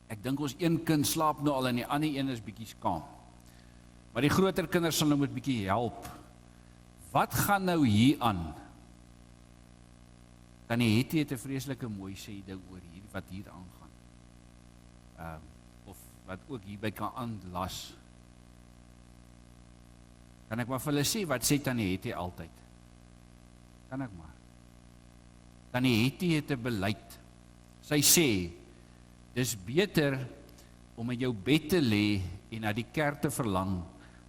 Ek dink ons een kind slaap nou al en die ander een is bietjie skaam. Maar die groter kinders sal nou met bietjie help. Wat gaan nou hier aan? Tannie Hetty het 'n vreeslike mooi sê ding oor hierdie wat hier aangaan. Of wat ook hierby kan aanlas. Kan ek maar vir hulle sê wat sê Tannie Hetty altyd? Kan ek maar. Tannie Hetty het 'n beleid. Sy sê, dis beter om in jou bed te lê en na die kerk te verlang,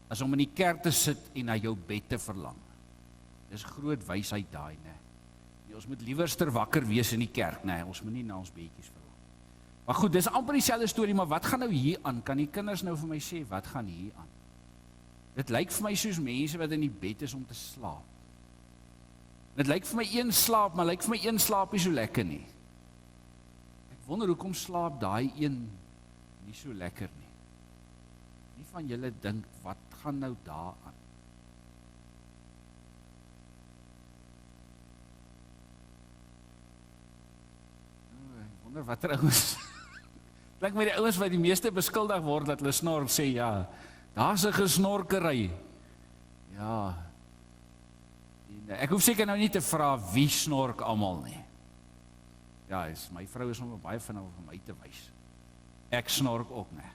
as om in die kerk te sit en na jou bed te verlang. Dis groot wysheid daai, né? Ons moet liewerster wakker wees in die kerk, né? Ons moet nie na ons bedjies verlang. Maar goed, dis amper dieselfde storie, maar wat gaan nou hier aan? Kan die kinders nou vir my sê, wat gaan hier aan? Dit lyk vir my soos mense wat in die bed is om te slaap. Dit lyk vir my een slaap, maar lyk vir my een slaap nie so lekker nie. Ek wonder hoekom slaap daai een nie so lekker nie. Wie van julle dink, wat gaan nou daar aan? Ek wonder wat ouens, klink my die ouens wat die meeste beskuldig word, dat hulle snork, sê ja, daar's 'n gesnorkery. Ja, ek hoef seker nou nie te vra wie snork almal nie. Ja, my vrou is nog baie vinnig om my te wys. Ek snork ook, né?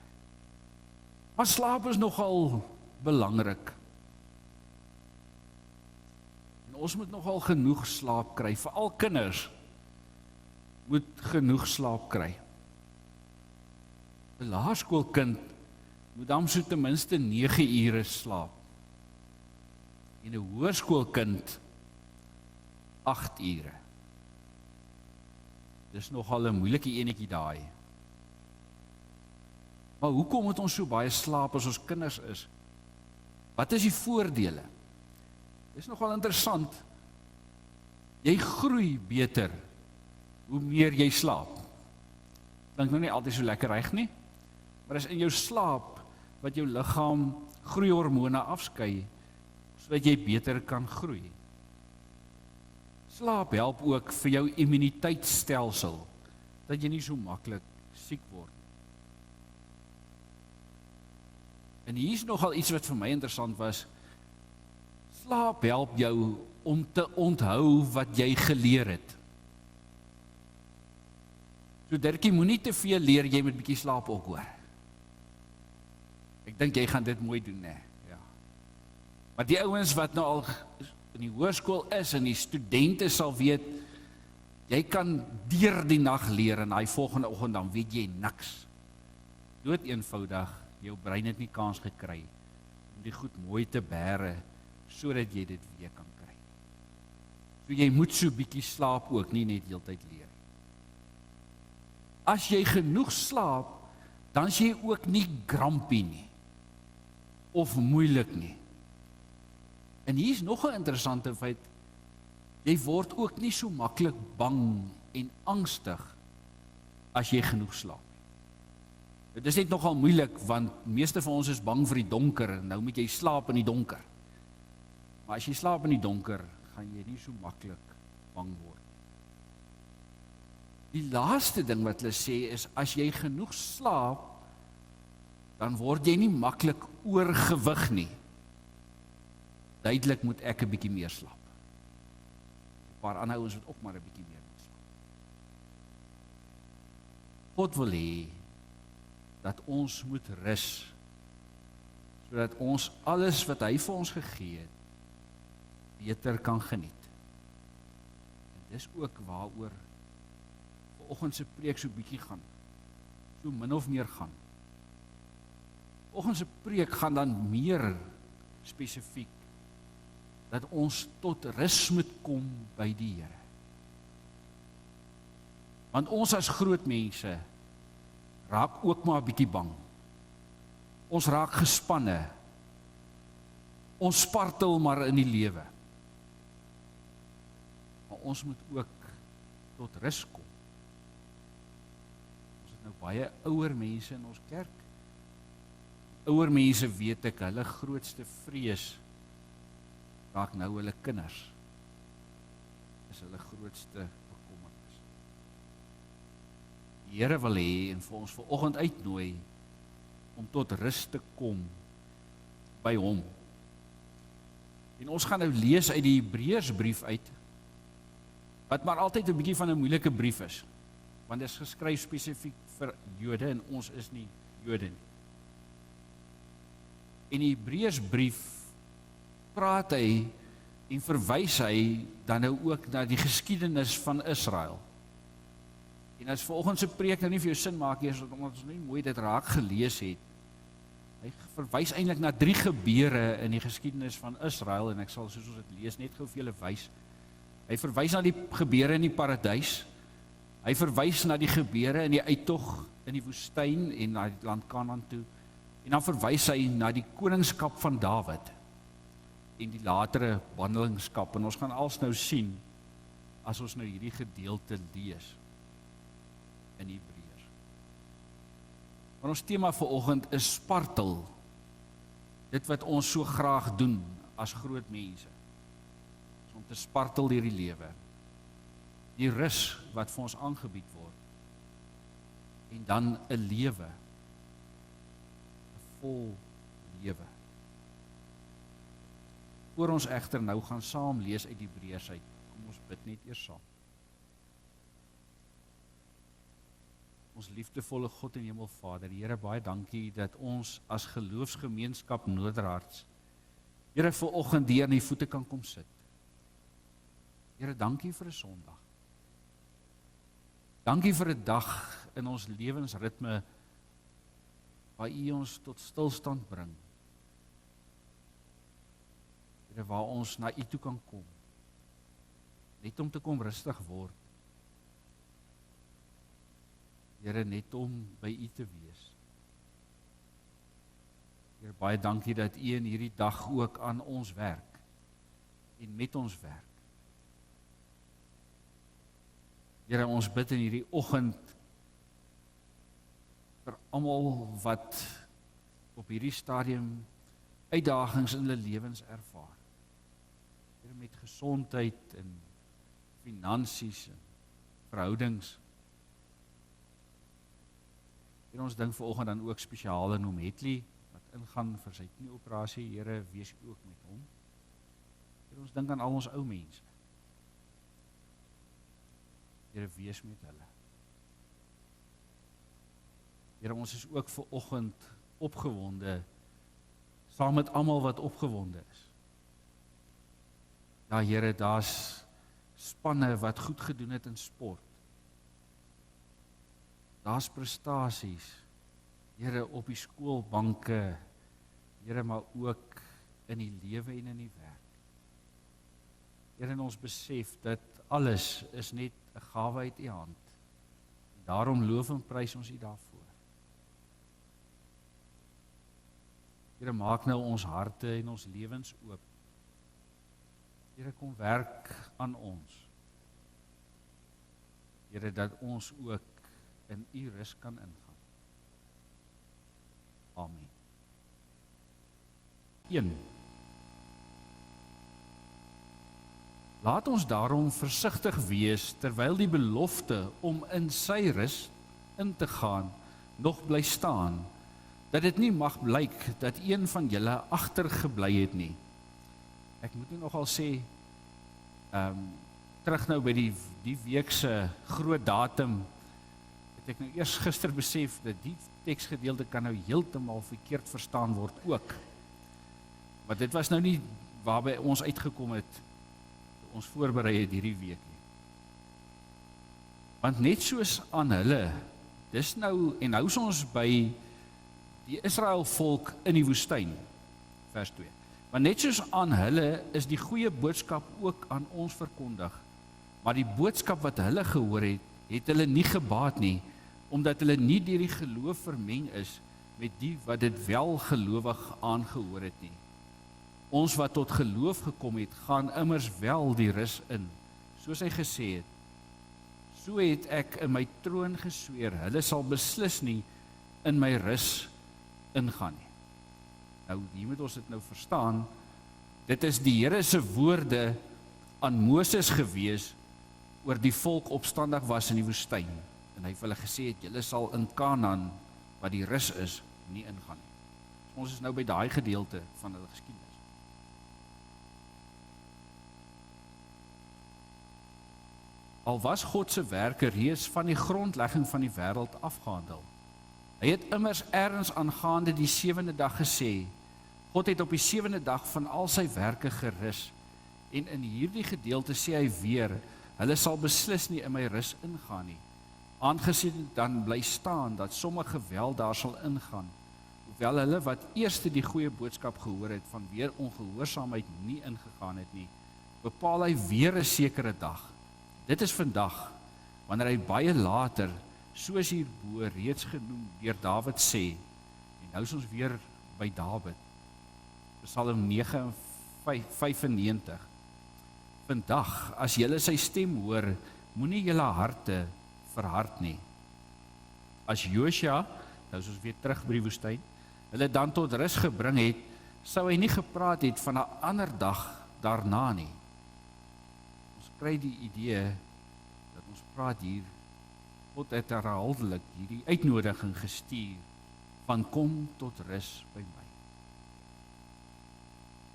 Maar slaap is nogal belangrik. En ons moet nogal genoeg slaap kry, veral kinders moet genoeg slaap kry. 'n Laerskoolkind moet dan so ten minste 9 ure slaap. En 'n hoërskoolkind 8 ure. Dis nogal 'n moeilike enetjie daai. Maar hoekom moet ons so baie slaap as ons kinders is? Wat is die voordele? Dis nogal interessant. Jy groei beter hoe meer jy slaap. Dink nou nie altyd so lekker reg nie, maar is in jou slaap wat jou liggaam groeihormone afskei, sodat jy beter kan groei. Slaap help ook vir jou immuniteitsstelsel, dat jy nie so maklik siek word. En hier is nogal iets wat vir my interessant was. Slaap help jou om te onthou wat jy geleer het. So Dirkie, moenie te veel leer, jy moet bietjie slaap ook hoor. Ek dink jy gaan dit mooi doen, né? Ja. Maar die ouens wat nou al in die hoërskool is en die studente sal weet, jy kan deur die nag leer en daai volgende oggend dan weet jy niks. Dood eenvoudig, jou brein het nie kans gekry om die goed mooi te bære sodat jy dit weer kan kry. So jy moet so bietjie slaap ook, nie net heeltyd leer. As jy genoeg slaap, dan is jy ook nie grumpy nie of moeilik nie. En hier is nog 'n interessante feit, jy word ook nie so maklik bang en angstig as jy genoeg slaap. Dit is net nogal moeilik, want meeste van ons is bang vir die donker, en nou moet jy slaap in die donker. Maar as jy slaap in die donker, gaan jy nie so maklik bang word. Die laaste ding wat hulle sê is, as jy genoeg slaap, dan word jy nie maklik oorgewig nie. Duidelik moet ek 'n bietjie meer slaap. 'n Paar ander ouens wat ook maar 'n bietjie meer moet slaap. God wil hê dat ons moet rus, sodat ons alles wat hy vir ons gegee het, beter kan geniet. En dis ook waaroor vanoggend se preek so bietjie gaan, so min of meer gaan. Vanoggend se preek gaan dan meer spesifiek, dat ons tot rus moet kom by die Here. Want ons as groot mense raak ook maar 'n bietjie bang. Ons raak gespanne. Ons spartel maar in die lewe. Maar ons moet ook tot rus kom. Ons het nou baie ouer mense in ons kerk. Ouer mense weet ek, hulle grootste vrees raak nou hulle kinders. Is hulle grootste bekommernis. die Here wil hê en vir ons vanoggend uitnooi om tot rus te kom by hom. En ons gaan nou lees uit die Hebreërsbrief uit, wat maar altyd 'n bietjie van 'n moeilike brief is, want dit is geskryf spesifiek vir Jode en ons is nie Jode nie. In die Hebreërsbrief praat hy en verwys hy dan nou ook na die geskiedenis van Israel. En as vanoggend se preek nou nie vir jou sin maak nie, omdat ons nie mooi dit raak gelees het. Hy verwys eintlik na 3 gebeure in die geskiedenis van Israel, en ek sal soos ons dit lees net gou vir julle wys. Hy verwys na die gebeure in die paradys. Hy verwys na die gebeure in die uittog in die woestyn en na die land Kanaan toe. En dan verwys hy na die koningskap van Dawid en die latere bandelingskap. En ons gaan als nou sien as ons nou hierdie gedeelte lees in Hebreërs. Maar ons tema vanoggend is spartel. Dit wat ons so graag doen as groot mense. Is om te spartel deur die lewe. Die rus wat vir ons aangebied word. En dan 'n lewe. 'n Vol lewe. Voor ons egter nou gaan saam lees uit die Hebreërs uit. Kom ons bid net eers saam. Ons liefdevolle God en Hemelvader, Here, baie dankie dat ons as geloofsgemeenskap Noorderharts, Here, vanoggend hier aan die voete kan kom sit. Here, dankie vir 'n Sondag. Dankie vir 'n dag in ons lewensritme waar U ons tot stilstand bring. Here, waar ons na U toe kan kom. Net om te kom rustig word. Here, net om by U te wees. Here, baie dankie dat U in hierdie dag ook aan ons werk en met ons werk. Here, ons bid in hierdie oggend vir almal wat op hierdie stadium uitdagings in hulle lewens ervaar. Here, met gesondheid en finansies en verhoudings. En ons dink vanoggend dan ook spesiaal aan Ometley wat ingaan vir sy knieoperasie. Here, wees U ook met hom. Here, ons dink aan al ons ou mense. Here, wees met hulle. Here, ons is ook vanoggend opgewonde saam met almal wat opgewonde is. Ja, Here, daar's spanne wat goed gedoen het in sport. Daar's prestasies, Here, op die skoolbanke, Here, maar ook in die lewe en in die werk. Here, en ons besef dat alles is net 'n gawe uit U hand. Daarom loof en prys ons U daarvoor. Here, maak nou ons harte en ons lewens oop. Here, kom werk aan ons. Here, dat ons ook in U rus kan ingaan. Amen. 1. Laat ons daarom versigtig wees terwyl die belofte om in sy rus in te gaan nog bly staan, dat dit nie mag blyk dat een van julle agtergebly het nie. Ek moet nogal sê, terug nou by die week se groot datum, het ek nou eers gister besef dat die teksgedeelte kan nou heeltemal verkeerd verstaan word ook. Maar dit was nou nie waarby ons uitgekom het, ons voorberei het hierdie week nie. Want net soos aan hulle, dis nou, en nou is ons by die Israel volk in die woestyn, vers 2. Want net soos aan hulle is die goeie boodskap ook aan ons verkondig, maar die boodskap wat hulle gehoor het, het hulle nie gebaat nie, omdat hulle nie deur die geloof vermeng is met die wat dit wel gelowig aangehoor het nie. Ons wat tot geloof gekom het, gaan immers wel die rus in, soos hy gesê het. So het ek in my troon gesweer, hulle sal beslis nie in my rus ingaan nie. Nou, hier moet ons dit nou verstaan, dit is die Here se woorde aan Moses gewees, oor die volk opstandig was in die woestyn, in en hy het vir hulle gesê het, julle sal in Kanaan, wat die rus is, nie ingaan nie. Ons is nou by daai gedeelte van hulle geskiedenis. Al was God se werke reeds van die grondlegging van die wêreld afgehandel. Hy het immers ergens aangaande die 7de dag gesê, God het op die 7de dag van al sy werke gerus, en in hierdie gedeelte sê hy weer, hulle sal beslis nie in my rus ingaan nie, aangesien dit dan bly staan, dat sommige wel daar sal ingaan, hoewel hulle wat eerste die goeie boodskap gehoor het, van weer ongehoorsaamheid nie ingegaan het nie, bepaal hy weer 'n sekere dag. Dit is vandag, wanneer hy baie later, soos hierbo reeds genoem deur Dawid sê, en nou is ons weer by Dawid, Psalm 9:95. Vandag, as julle sy stem hoor, moenie julle harte verhard nie. As Josua, nou is ons weer terug by die woestyn, hulle dan tot rus gebring het, sou hy nie gepraat het van 'n ander dag daarna nie. Ons kry die idee dat ons praat hier, God het herhaaldelik hierdie uitnodiging gestuur van kom tot rus by my.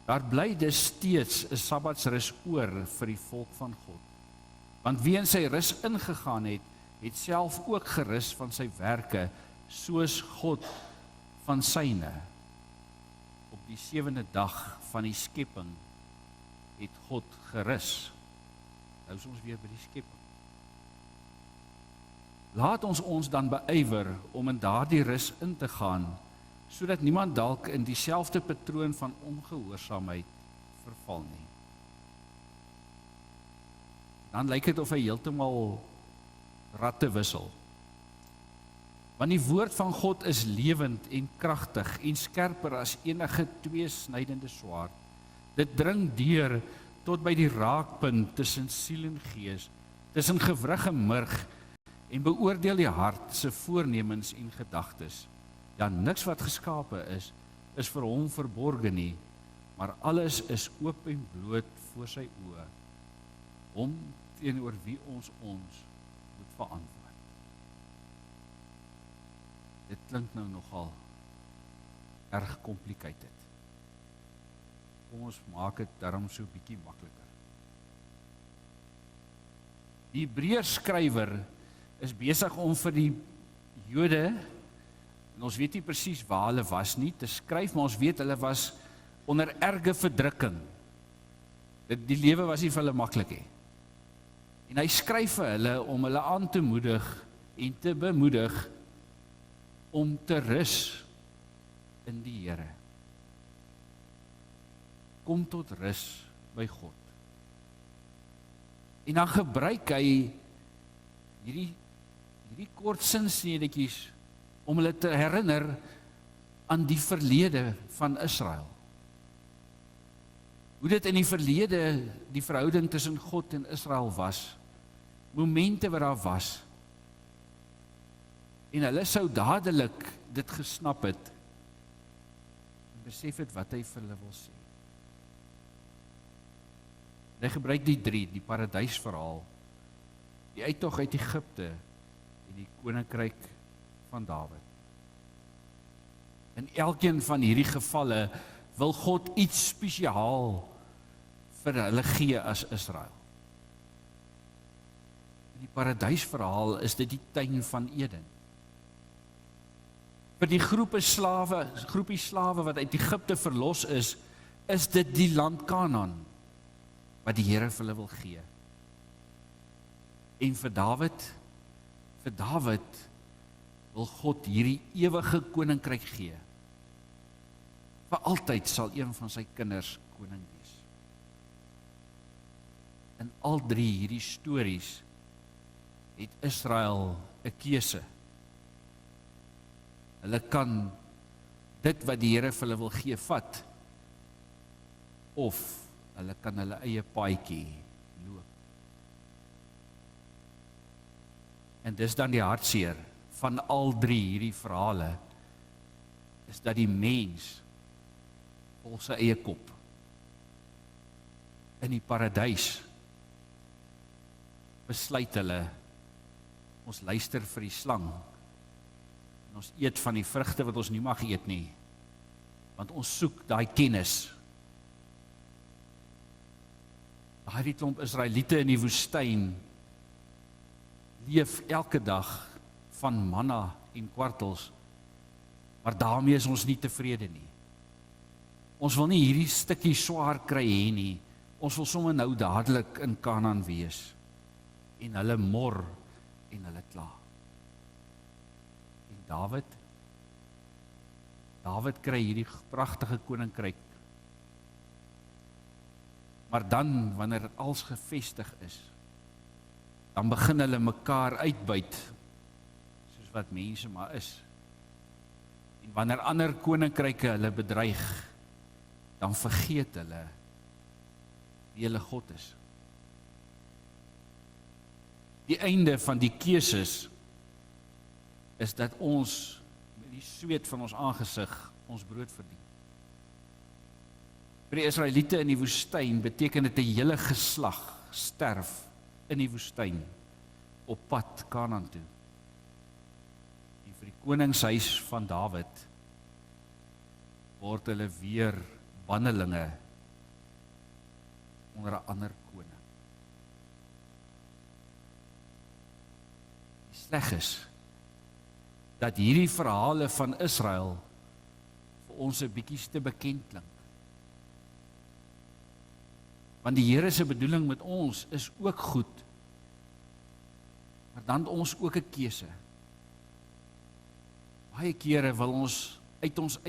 Daar bly dus steeds 'n Sabbatsrus oor vir die volk van God. Want wie in sy rus ingegaan het, het self ook gerus van sy werke, soos God van syne. Op die 7de dag van die skepping het God gerus. Nou is ons weer by die skepping. Laat ons dan beywer om in daardie rus in te gaan, sodat niemand dalk in dieselfde patroon van ongehoorsaamheid verval nie. Dan lyk dit of hy heeltemal ratte wissel. Want die woord van God is lewend en kragtig en skerper as enige tweesnydende swaard. Dit dring deur tot by die raakpunt tussen siel en gees, tussen gewrig en murg, en beoordeel die hart se voornemens en gedagtes. Ja, niks wat geskape is vir hom verborge nie, maar alles is oop en bloot voor sy oë, hom teenoor wie ons moet verantwoord. Dit klink nou nogal erg complicated. Kom ons maak dit daarom so bietjie makliker. Die Hebreërskrywer is besig om vir die Jode, en ons weet nie presies waar hulle was nie, te skryf, maar ons weet hulle was onder erge verdrukking. Die lewe was nie vir hulle maklik nie. En hy skryf vir hulle om hulle aan te moedig en te bemoedig om te rus in die Here. Kom tot rus by God. En dan gebruik hy hierdie kort sinsnedetjies om hulle te herinner aan die verlede van Israel. Hoe dit in die verlede die verhouding tussen God en Israel was, momente wat daar was, en hulle sou dadelik dit gesnap het, en besef het wat hy vir hulle wil sê. En hy gebruik die 3, die paradysverhaal, die uittog uit Egipte, en die koninkryk van Dawid. In elkeen van hierdie gevalle wil God iets spesiaal vir hulle gee as Israel. In die paradysverhaal is dit die tuin van Eden. Vir die groepie slawe wat uit Egipte verlos is dit die land Kanaan wat die Here vir hulle wil gee. En vir Dawid wil God hierdie ewige koninkryk gee. Vir altyd sal een van sy kinders koning wees. In al 3 hierdie stories het Israel 'n keuse. Hulle kan dit wat die Here vir hulle wil gee vat, of hulle kan hulle eie paadjie loop. En dis dan die hartseer van al 3 hierdie verhale, is dat die mens volg sy eie kop. In die paradys besluit hulle Ons luister vir die slang. En ons eet van die vrugte wat ons nie mag eet nie. Want ons soek daai kennis. Daai klomp Israeliete in die woestyn leef elke dag van manna en kwartels, maar daarmee is ons nie tevrede nie. Ons wil nie hierdie stukkie swaar kry hê nie, ons wil sommer nou dadelik in Kanaan wees, en hulle mor, en hulle kla. En Dawid kry hierdie pragtige koninkryk, maar dan, wanneer dit als gevestig is, dan begin hulle mekaar uitbuit, soos wat mense maar is. En wanneer ander koninkryke hulle bedreig, dan vergeet hulle wie hulle God is. Die einde van die keuses is dat ons met die sweet van ons aangesig ons brood verdien. Vir die Israeliete in die woestyn beteken dit 'n hele geslag sterf in die woestyn op pad Kanaan toe. En vir die koningshuis van Dawid word hulle weer bannelinge onder 'n ander koning. Die sleg is dat hierdie verhale van Israel vir ons 'n bietjie te bekend klink. Want die Here se bedoeling met ons is ook goed, maar dan het ons ook 'n keuse. Baie kere wil ons uit ons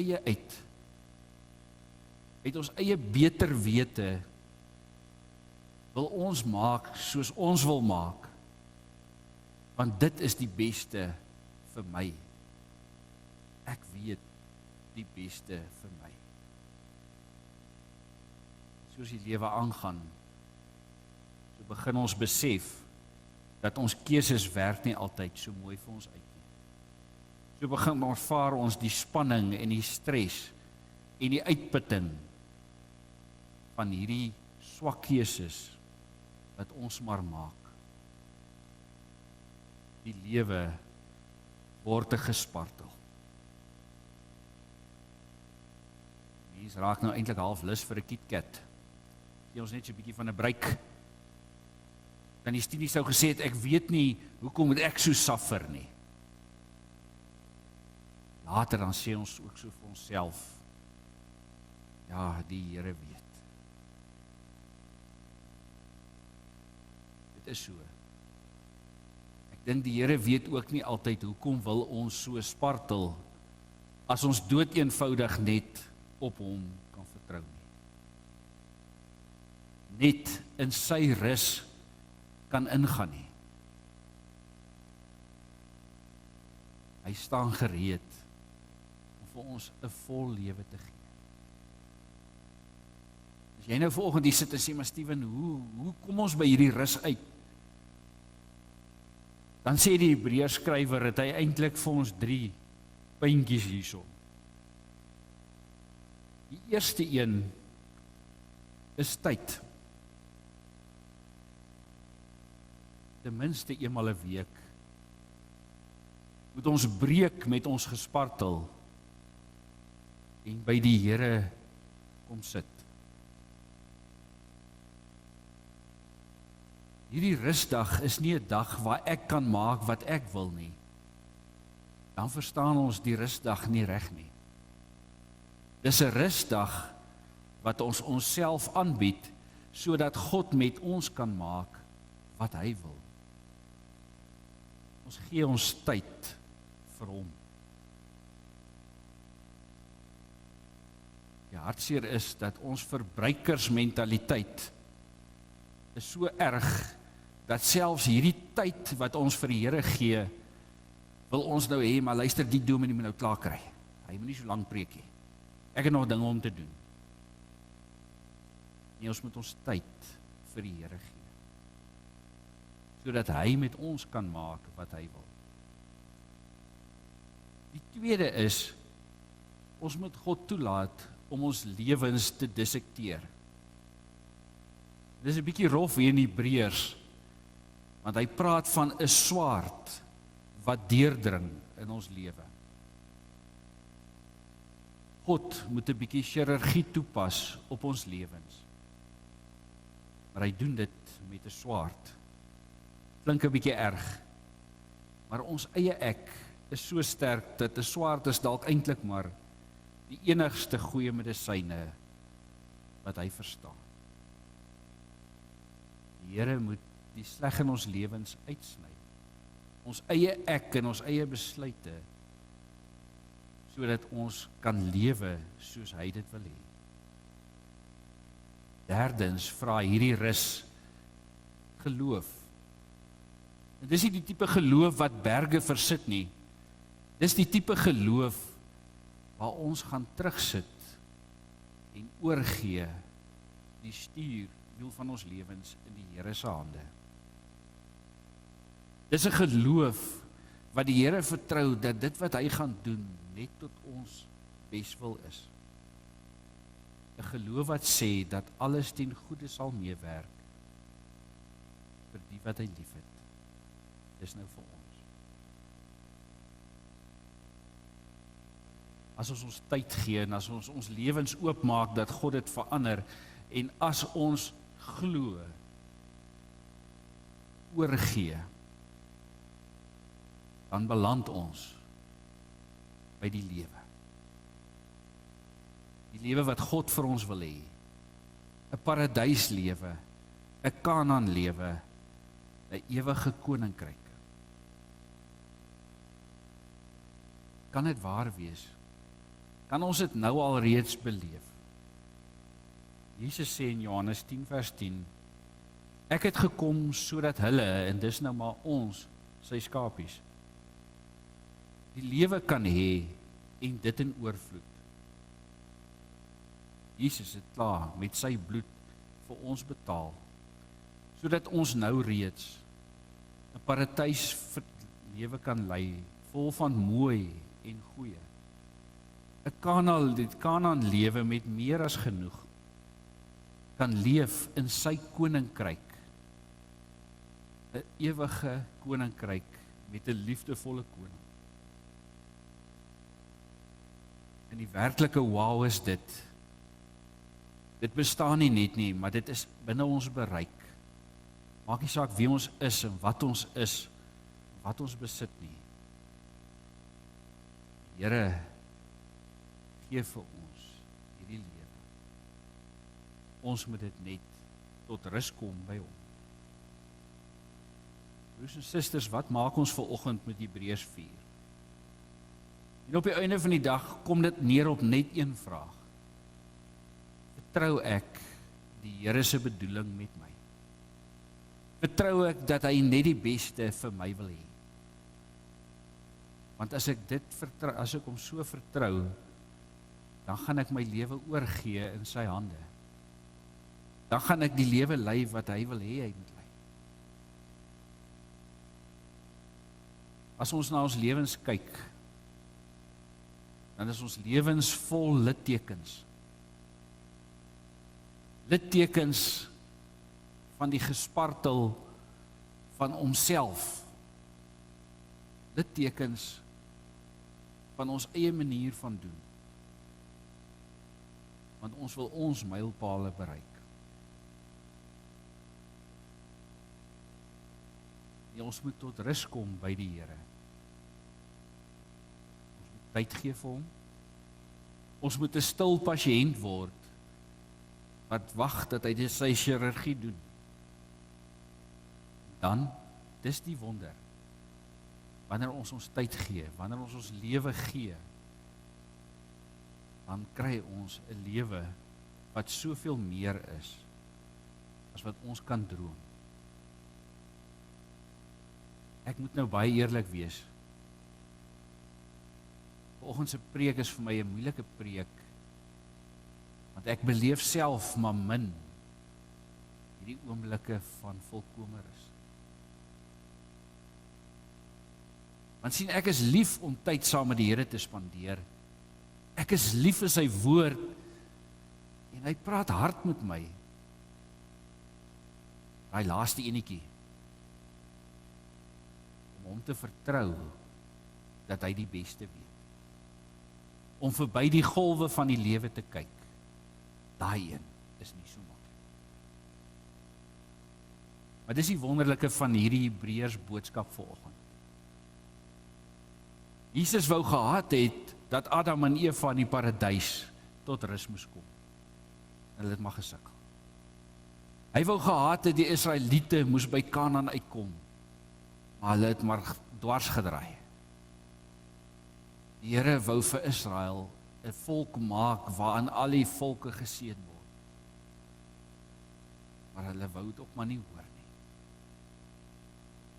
eie beter wete, wil ons maak soos ons wil maak, want dit is die beste vir my. Ek weet die beste vir my. Soos die lewe aangaan, so begin ons besef dat ons keuses werk nie altyd so mooi vir ons uit nie. So begin ervaar ons die spanning en die stres en die uitputting van hierdie swak keuses wat ons maar maak. Die lewe word gespartel. Mens raak nou eintlik half lus vir 'n KitKat. Gee ons net so 'n bietjie van 'n break. Dan die studie sou gesê het, ek weet nie, hoekom moet ek so suffer nie. Later dan sê ons ook so vir onsself, ja, die Here weet. Dit is so. Ek dink die Here weet ook nie altyd, hoekom wil ons so spartel, as ons dood eenvoudig net op hom kan vertrou nie. Net in sy rus kan ingaan nie. Hy staan gereed om vir ons 'n vol lewe te gee. As jy nou vanoggend hier sit en sê, maar Steven, hoe kom ons by hierdie rus uit? Dan sê die Hebreërskrywer, het hy eintlik vir ons 3 puntjies hierso. Die eerste een is tyd. Ten minste eenmal 'n week moet ons breek met ons gespartel en by die Here kom sit. Hierdie rusdag is nie 'n dag waar ek kan maak wat ek wil nie. Dan verstaan ons die rusdag nie reg nie. Dis 'n rusdag wat ons onsself aanbied, sodat God met ons kan maak wat hy wil. Ons gee ons tyd vir hom. Die hartseer is dat ons verbruikersmentaliteit is so erg, dat selfs hierdie tyd wat ons vir die Here gee, wil ons nou hê, maar luister, die dominee moet nou klaar kry. Hy moet nie so lank preek nie. Ek het nog dinge om te doen. Nee, ons moet ons tyd vir die Here gee, sodat hy met ons kan maak wat hy wil. Die tweede is, ons moet God toelaat om ons lewens te dissekteer. Dit is 'n bietjie rof hier in Hebreërs, want hy praat van 'n swaard wat deurdring in ons lewe. God moet 'n bietjie chirurgie toepas op ons lewens. Maar hy doen dit met 'n swaard. Klink 'n bietjie erg, maar ons eie ek is so sterk dat 'n swaard is dalk eintlik maar die enigste goeie medisyne wat hy verstaan. Die Here moet die sleg in ons lewens uitsny. Ons eie ek en ons eie besluite, sodat ons kan lewe soos hy dit wil hê. Derdens vra hierdie rus geloof. En dis nie die tipe geloof wat berge versit nie. Dis die tipe geloof waar ons gaan terugsit en oorgee die stuurwiel van ons lewens in die Here se hande. Dis 'n geloof wat die Here vertrou dat dit wat hy gaan doen net tot ons beswil is. 'n Geloof wat sê dat alles ten goeie sal meewerk vir die wat hy liefhet. Dis nou vir ons. As ons ons tyd gee en as ons ons lewens oopmaak dat God dit verander en as ons glo, oorgee, dan beland ons by die lewe. Die lewe wat God vir ons wil hê. 'n Paradyslewe, 'n Kanaanlewe, 'n ewige koninkryk. Kan dit waar wees? Kan ons dit nou al reeds beleef? Jesus sê in Johannes 10 vers 10, ek het gekom sodat hulle, en dis nou maar ons, sy skapies, die lewe kan hê en dit in oorvloed. Jesus het klaar met sy bloed vir ons betaal, sodat ons nou reeds 'n paradys lewe kan lei, vol van mooi en goeie. 'n Kanaan lewe met meer as genoeg, kan leef in sy koninkryk, 'n ewige koninkryk met 'n liefdevolle koning. En die werklike wow is dit. Dit bestaan nie net nie, maar dit is binne ons bereik. Maak nie saak wie ons is en wat ons is, wat ons besit nie. Die Here gee vir ons hierdie lewe. Ons moet dit net tot rus kom by hom. Broers en susters, wat maak ons vanoggend met Hebreërs 4? En op die einde van die dag kom dit neer op net een vraag. Vertrou ek die Here se bedoeling met my? Vertrou ek dat hy net die beste vir my wil hê? Want as ek dit vertrou, as ek hom so vertrou, dan gaan ek my lewe oorgee in sy hande. Dan gaan ek die lewe lei wat hy wil hê hy moet lei. As ons na ons lewens kyk, dan is ons lewens vol littekens. Littekens van die gespartel van homself. Littekens van ons eie manier van doen. Want ons wil ons mylpale bereik. En ons moet tot rus kom by die Here. Ons moet tyd gee vir hom. Ons moet 'n stil pasiënt word wat wag dat hy sy chirurgie doen. Dan, dis die wonder. Wanneer ons ons tyd gee, wanneer ons ons lewe gee, dan kry ons 'n lewe wat soveel meer is as wat ons kan droom. Ek moet nou baie eerlik wees. Vanoggend se preek is vir my 'n moeilike preek, want ek beleef self maar min hierdie oomblikke van volkome rus. Want sien, ek is lief om tyd saam met die Here te spandeer. Ek is lief vir sy woord en hy praat hard met my. Daai laaste enetjie om hom te vertrou dat hy die beste weet. Om verby die golwe van die lewe te kyk. Daai een is nie so maklik. Maar dis die wonderlike van hierdie Hebreërs boodskap vanoggend. Jesus wou gehad het dat Adam en Eva in die paradys tot rus moes kom. Hulle het maar gesukkel. Hy wou gehad het die Israeliete moes by Kanaan uitkom, maar hulle het maar dwars gedraai. Die Here wou vir Israel 'n volk maak waarin al die volke geseën word. Maar hulle wou dit ook maar nie hoor nie.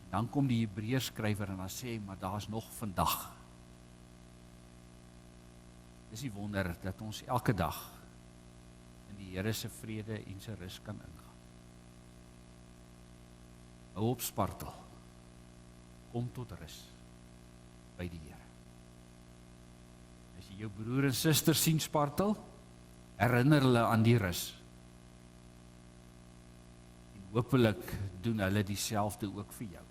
Dan kom die Hebreërs skrywer en dan sê hy, maar daar's nog vandag. Dis die wonder dat ons elke dag in die Here se vrede en sy rus kan ingaan. Hou op spartel. Kom tot rus by die Here. As jy jou broer en suster sien spartel, herinner hulle aan die rus. En hopelik doen hulle dieselfde ook vir jou.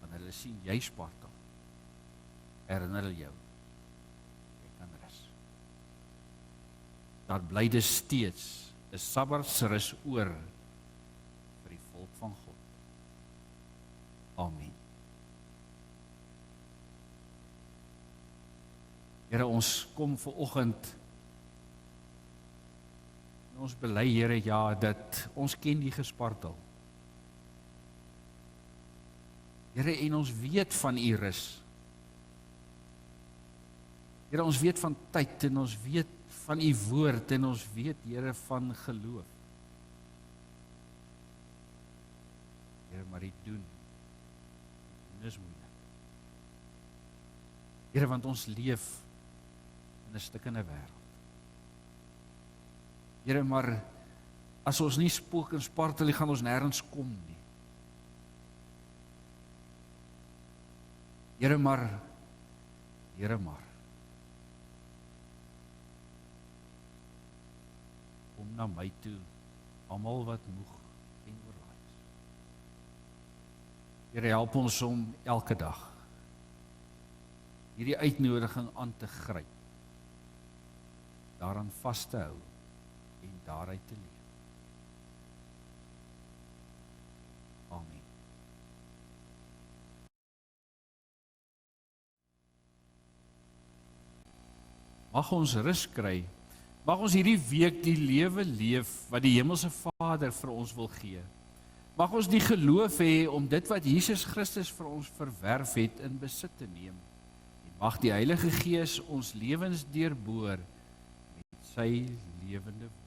Wanneer hulle sien jy spartel, herinner hulle jou. Jy kan rus. Daar bly dus steeds 'n sabbatsrus oor vir die volk van God. Amen. Here, ons kom vanoggend en ons bely, Here, ja, dat ons ken die gespartel. Here, en ons weet van u rus. Here, ons weet van tyd en ons weet van u woord en ons weet, Here, van geloof. Here, maar u doen. Dis moeilik. Here, want ons leef in 'n stikkende wêreld. Here, maar as ons nie spook en spartel, gaan ons nêrens kom nie. Here, maar kom na my toe, almal wat moeg en oorlaai is. Here, help ons om elke dag hierdie uitnodiging aan te gryp, daaraan vas te hou en daaruit te leef. Amen. Mag ons rus kry, mag ons hierdie week die lewe leef wat die Hemelse Vader vir ons wil gee. Mag ons die geloof hê om dit wat Jesus Christus vir ons verwerf het in besit te neem. En mag die Heilige Gees ons lewens deurboor met sy lewende woord.